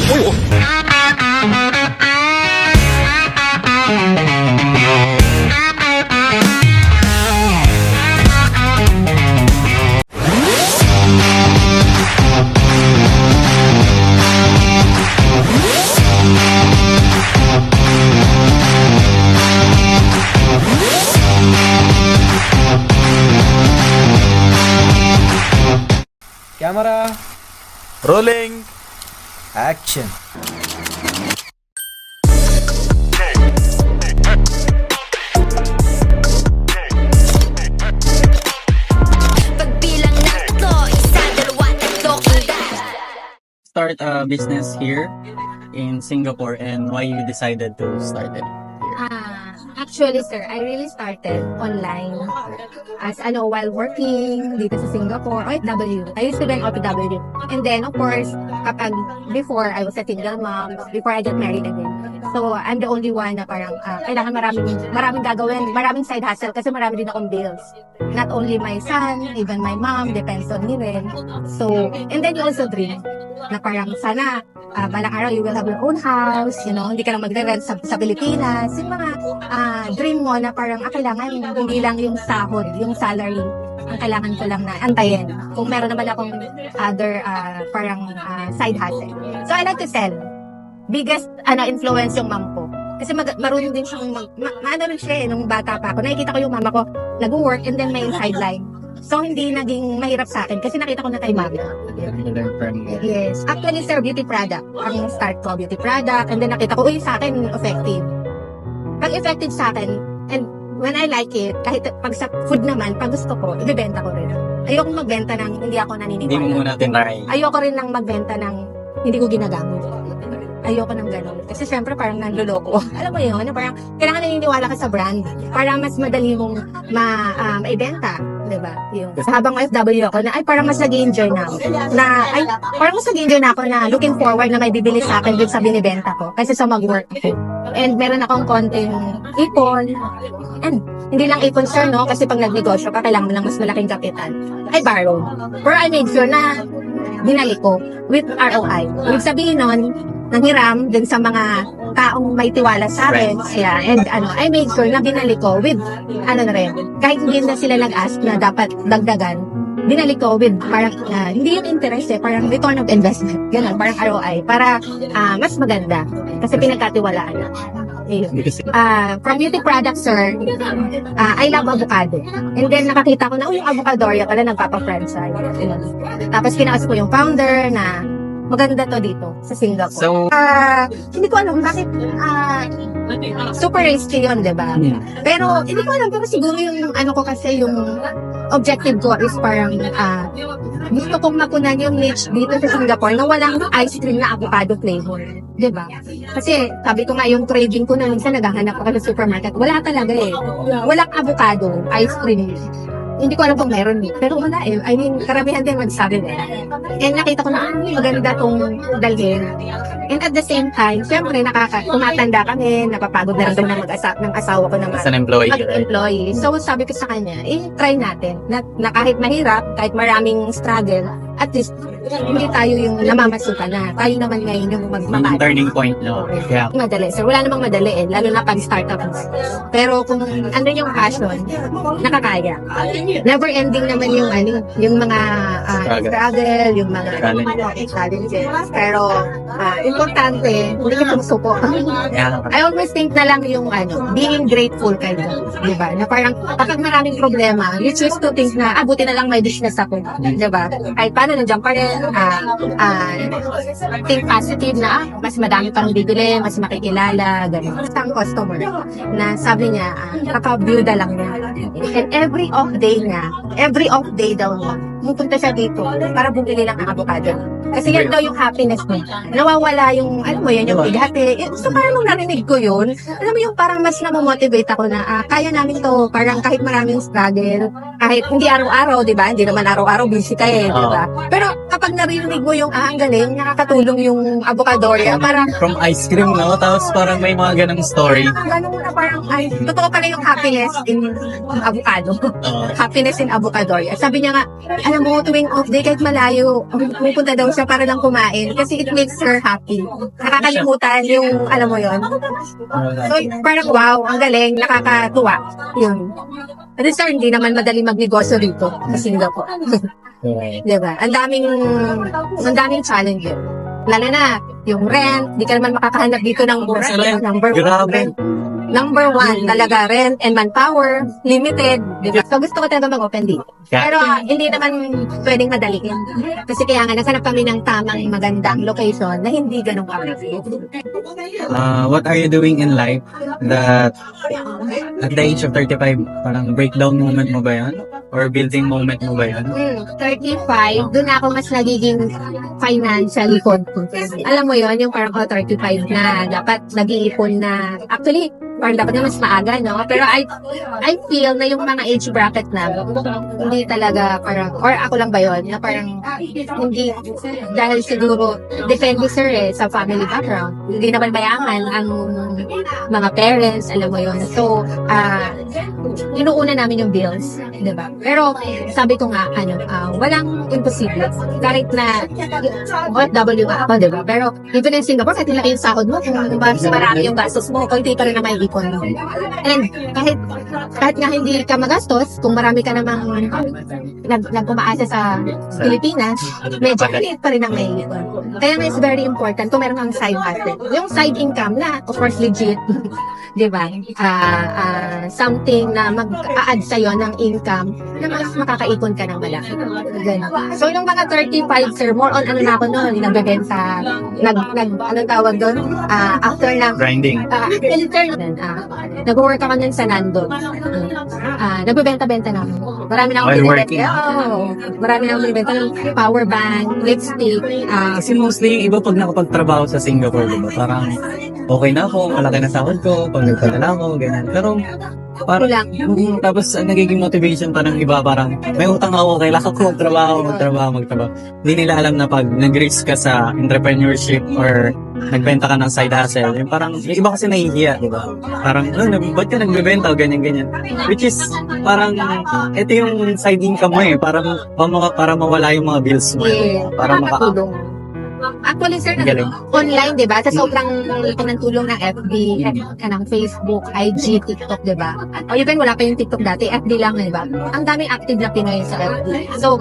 Uy, oh. Camera, Rolling. action. Pagbilang ng tatlo, isa, dalawa, tatlo, handa. Start a business here in Singapore and why you decided to start it here? Actually, sir, I really started online as while working dito sa Singapore, OFW. I used to be an OFW. And then, of course, before I was a single mom, before I got married again. So, I'm the only one na parang kailangan maraming gagawin, maraming side hustle kasi marami din akong bills. Not only my son, even my mom, depends on me rin. So, and then you also dream na parang sana balang araw you will have your own house, hindi ka lang magre-rent sa Pilipinas. Yung mga dream mo na parang kailangan hindi lang yung sahod, yung salary, ang kailangan ko lang na antayin. Kung meron naman akong other side hustle. So I like to sell. Biggest influence yung mom ko. Kasi marunong din siyang maano rin siya nung bata pa ako. Nakikita ko yung mama ko nag-work and then may sideline. So, hindi naging mahirap sa akin kasi nakita ko na kay mama. You learn from it. Yes. Actually, sir, beauty product. Ang start ko, beauty product. And then nakita ko, sa akin, effective. Pag effective sa akin, and when I like it, kahit pag sa food naman, pag gusto ko, ibibenta ko rin. Ayoko magbenta ng hindi ako naniniwala. Hindi mo muna tinry. Ayoko rin nang magbenta ng hindi ko ginagamit. Ayoko nang ganun. Kasi syempre parang nanloloko. Alam mo yun, parang kailangan naniniwala ka sa brand para mas madali mong maibenta. Diba? Yung, habang OFW ako, parang mas nag-enjoy na ako. Parang mas nag-enjoy na ako na looking forward na may bibili sa akin dun sa binibenta ko. Kasi sa mag-work ako. And meron akong konting ipon. And hindi lang ipon, sir, no? Kasi pag nagnegosyo ka, kailangan mo lang mas malaking kapital. I borrow. Pero I made sure na binalik ko with ROI. Ibig sabihin nun, nanghiram dun sa mga taong may tiwala sa akin. Yeah, and I made sure na binalik ko with, na rin, kahit hindi na sila nag-ask na dapat dagdagan, binalik ko with parang, hindi yung interest parang return of investment. Ganun, parang ROI. Para mas maganda. Kasi pinagkatiwalaan na. From beauty products, sir, I love avocado. And then nakakita ko na, yung avocadoria pala nagpapa-franchise. Tapos kinakas ko yung founder na maganda to dito sa Singapore. So, Hindi ko alam bakit super risky yun, diba? Pero hindi ko alam, pero siguro yung ko kasi yung objective ko is parang gusto kong mapunan yung niche dito sa Singapore na walang ice cream na avocado flavor. Diba? Kasi sabi ko nga yung trading ko na minsan naghahanap ako sa supermarket, wala talaga walang avocado ice cream. Hindi ko alam kung meron pero wala I mean, karamihan din magsabi and nakita ko na maganda tong dalhin. And at the same time, syempre tumatanda kami, napapagod na rin ng asawa ko na as an employee. Mag-employee. So sabi ko sa kanya, try natin na kahit mahirap, kahit maraming struggle, at least hindi tayo yung namamasukan na. Tayo naman ngayon yung magmamahal. Turning point, no? Yeah. Madali, sir. Wala namang madali lalo na pag startup. Pero kung ano yung passion, nakakaya. Never ending naman yung mga struggle, yung mga challenges. Pero importante, hindi ka sumusuko. Yeah. I always think na lang yung being grateful kayo. Diba? Na parang kapag maraming problema, you choose to think na, buti na lang may business ako. Diba? Kahit paano, nandiyan pa rin. Think positive na, mas madami pang bibili, mas makikilala, gano'n. Isang customer na sabi niya, kaka-byuda lang niya. And every off day daw niya, pupunta siya dito para bumili lang ng avocado. Kasi yan daw yung happiness niya. Nawawala yung, alam mo yan, yung bighati. So parang nung narinig ko yun, alam mo yung parang mas namomotivate ako na kaya namin to, parang kahit maraming struggle, kahit hindi araw-araw, di ba? Hindi naman araw-araw busy ka di ba? Pero kapag narinig mo yung, ang galing, nakakatulong yung avocadoria, parang, From ice cream, no? Tapos parang may mga ganang story. ganun na parang, totoo pala yung happiness in avocado. Happiness in avocadoria. Sabi niya nga, alam mo, tuwing off day, kahit malayo, pupunta daw siya para lang kumain kasi it makes her happy. Nakakalimutan yung, alam mo yon. So, parang wow, ang galing, nakakatuwa. Yun. At sir, hindi naman madali magnegosyo dito sa Singapore. Diba? Ang daming challenge. Lalo na, yung rent, di ka naman makakahanap dito ng number Grabe. Number one, talaga rent and manpower, limited. Diba? So gusto ko talaga mag-open dito. Pero hindi naman pwedeng madaliin. Kasi kaya nga, naghanap kami ng tamang magandang location na hindi ganun kami. What are you doing in life that at the age of 35, parang breakdown moment mo ba yan? Or building moment mo ba yan? 35, doon ako mas nagiging financially confident. Alam mo yon yung parang 35 na dapat nag-iipon na, actually, parang dapat na mas maaga, no? Pero I feel na yung mga age bracket na, hindi talaga parang, or ako lang ba yun, na parang hindi, dahil siguro, depende sir sa family background. Hindi naman mayaman ang mga parents, alam mo yun. So, inuuna namin yung bills, di ba? Pero, sabi ko nga, walang imposible. Kahit na, OFW nga ako, di ba? Pero, even in Singapore, kahit nilaki yung sahod mo, kung mas marami yung gastos mo, konti pa rin na may ipon. And, kahit nga hindi ka magastos, kung marami ka namang nag-umaasa sa Pilipinas, medyo maliit pa rin ang may ipon. Kaya nga, it's very important kung meron kang side hustle. Yung side income na, of course, legit, di ba? Something na mag-a-add sa'yo ng income na mas makakaipon ka ng malaki. Ganun. So, yung mga 35, sir, more on ano na ako noon, nagbebenta, anong tawag doon? After na, Grinding. nag-work ako nun sa Nando. Nagbebenta-benta na ako. Marami na akong While binibenta. Marami na akong binibenta ng power bank, lipstick, Kasi mostly yung iba pag nakapagtrabaho sa Singapore, diba? Parang okay na ako, malaki na sahod ko, pag nagpadala ako, ganyan. Pero parang, Kulang. Tapos ang nagiging motivation pa ng iba, parang may utang ako, kailangan ko magtrabaho. Hindi nila alam na pag nag-risk ka sa entrepreneurship or nagbenta ka ng side hustle, yung parang, yung iba kasi nahihiya, di ba? Parang, ba't ka nagbebenta o ganyan. Which is, parang, ito yung side income mo para mawala yung mga bills mo. Para nakakatulong. Actually, sir, Galing. online, di ba? Sa sobrang laki ng tulong ng FB, ng Facebook, IG, TikTok, di ba? O even wala pa yung TikTok dati, FB lang, di ba? Ang daming active na Pinoy sa FB. So,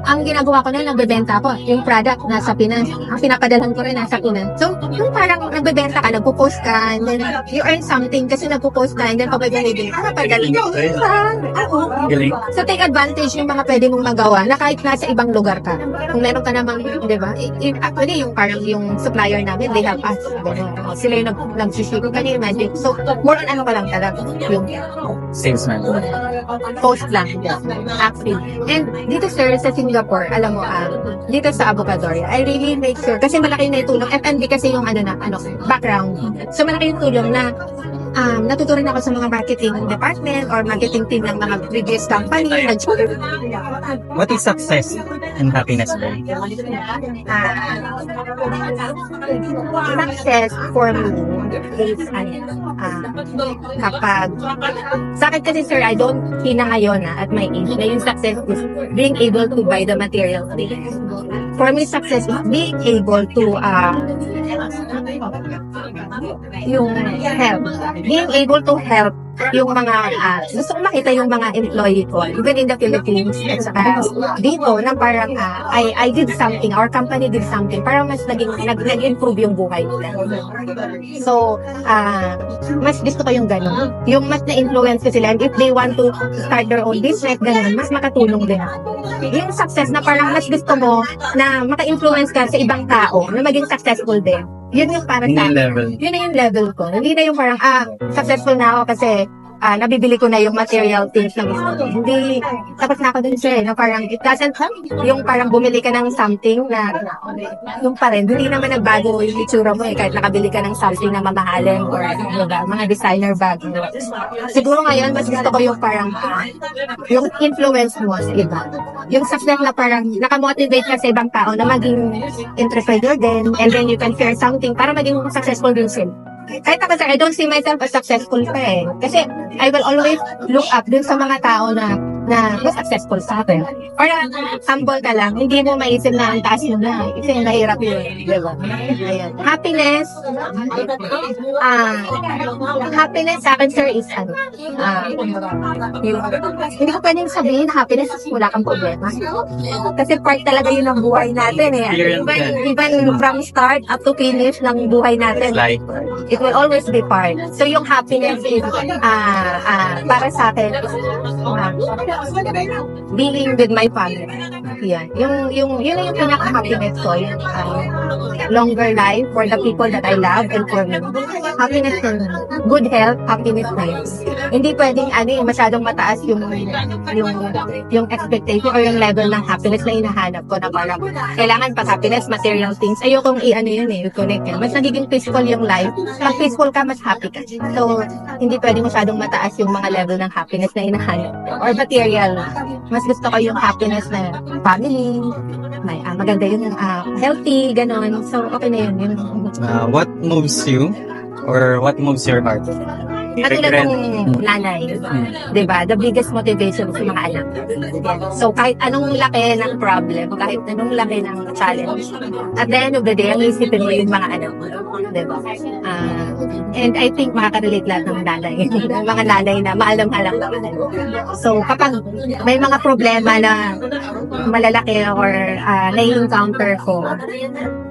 ang ginagawa ko na, nagbebenta ko. Yung product nasa Pinas, ang pinapadalhan ko rin nasa Pinas. So, yung parang nagbebenta ka, nagpo-post ka, and then you earn something kasi nagpo-post ka, and then pabibili ka, pagaling. Galing. So, take advantage yung mga pwede mong magawa na kahit nasa ibang lugar ka. Kung meron ka namang, di ba? Actually, yung parang yung supplier namin, they help us. Sila yung nag-ship. Can you imagine? So, more on ano ka lang talaga. Yung Salesman. post lang. Active. And dito, sir, sa Singapore, alam mo, dito sa Avocadoria, I really make sure, kasi malaki na yung tulong. F&B kasi yung background. So, malaki yung tulong na natuturin ako sa mga marketing department or marketing team ng mga previous company. What is success and happiness for you? Success for me is kapag sa akin kasi sir, I don't see na ngayon at my age na yung success is being able to buy the material things. For me, success is being able to yung help. Being able to help yung mga, gusto ko makita yung mga employee ko, even in the Philippines, at saka dito, na parang, I did something, our company did something, para mas nag-improve yung buhay nila. So, mas gusto ko yung gano'n. Yung mas na-influence ko sila, and if they want to start their own business, gano'n, mas makatulong din ako. Yung success na parang mas gusto mo na maka-influence ka sa ibang tao, na maging successful din. Yun yung parang Yun yung level. Yun na yung level ko. Hindi na yung parang, successful na ako kasi nabibili ko na yung material things na gusto ko. Hindi, tapos na ako dun siya na parang, it doesn't, yung parang bumili ka ng something na, yung pa rin, hindi naman nagbago yung itsura mo kahit nakabili ka ng something na mamahalin or mga designer bag. Siguro ngayon, mas gusto ko yung parang, yung influence mo sa iba. Yung success na parang nakamotivate ka sa ibang tao na maging entrepreneur din, and then you can share something para maging successful din sila. Kahit ako, sir, I don't see myself as successful pa eh. Kasi I will always look up dun sa mga tao na na mas successful sa atin. Or humble ka lang, hindi mo maisip na ang taas mo na. Kasi mahirap yun. Diba? Ayan. Happiness, happiness sa akin, sir, is hindi ko pwedeng sabihin happiness is wala kang problema. Kasi part talaga yun ng buhay natin eh. Even from start up to finish ng buhay natin, Like, it will always be part. So yung happiness is para sa akin being with my family. Yan. Yun yung pinaka-happiness ko. Yung longer life for the people that I love and for me. Happiness for me. Good health, happiness na yun. Hindi pwedeng masyadong mataas yung expectation or yung level ng happiness na hinahanap ko na parang kailangan pa happiness, material things. Ayokong yun i-connect yun. Mas nagiging peaceful yung life. Pag peaceful ka, mas happy ka. So, hindi pwedeng masyadong mataas yung mga level ng happiness na hinahanap ko. Or material. Mas gusto ko yung happiness na family, may maganda yun, healthy, gano'n. So, okay na yun. what moves you or what moves your heart? Katulad ng nanay, diba? The biggest motivation sa mga anak. So, kahit anong laki ng problem, kahit anong laki ng challenge, at the end of the day, ang isipin mo yung mga anak mo. Diba? And I think makaka-relate lahat ng nanay. Mga nanay na maalam-alam. So, kapag may mga problema na malalaki or na-encounter ko,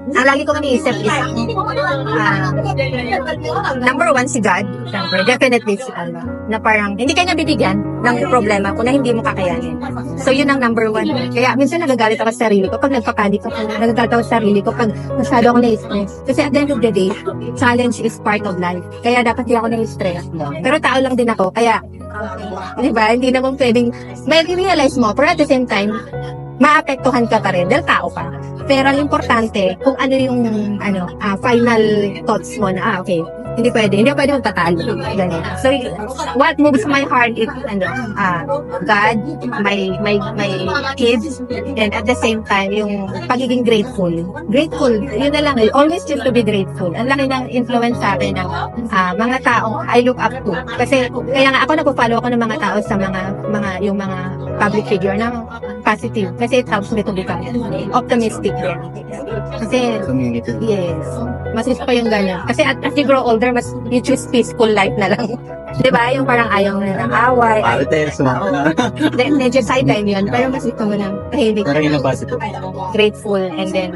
ang lagi ko iniisip is, number one, si God. Siyempre, definitely si Allah. Na parang, hindi ka niya bibigyan ng problema kung na hindi mo kakayanin. So, yun ang number one. Kaya, minsan nagagalit ako sa sarili ko. Pag nagpapanik ako, nagagalit ako sa sarili ko pag masyado ako na-stress. Kasi at the end of the day, challenge is part of life. Kaya dapat hindi ako na-stress. Pero tao lang din ako. Kaya, di ba, hindi naman pwedeng, may realize mo, pero at the same time, maapektuhan ka pa rin dahil tao ka. Pero ang importante, kung ano yung final thoughts mo na, okay, hindi ako pwede magtatalo. Ganun. So, what moves my heart is, God, my kids, and at the same time, yung pagiging grateful. Grateful, yun na lang. Always just to be grateful. Ang laki ng influence sa akin ng mga taong I look up to. Kasi, kaya nga ako nagpo-follow ako ng mga tao sa yung mga public figure na positive. Kasi it helps me to become optimistic din. Kasi, yes, mas gusto ko yung ganyan. Kasi as you grow older, mas you choose peaceful life na lang. Diba? Yung parang ayaw na ng away. Medyo sideline yun. Pero mas gusto mo ng tahimik. Pero yun ang positive. Grateful and then,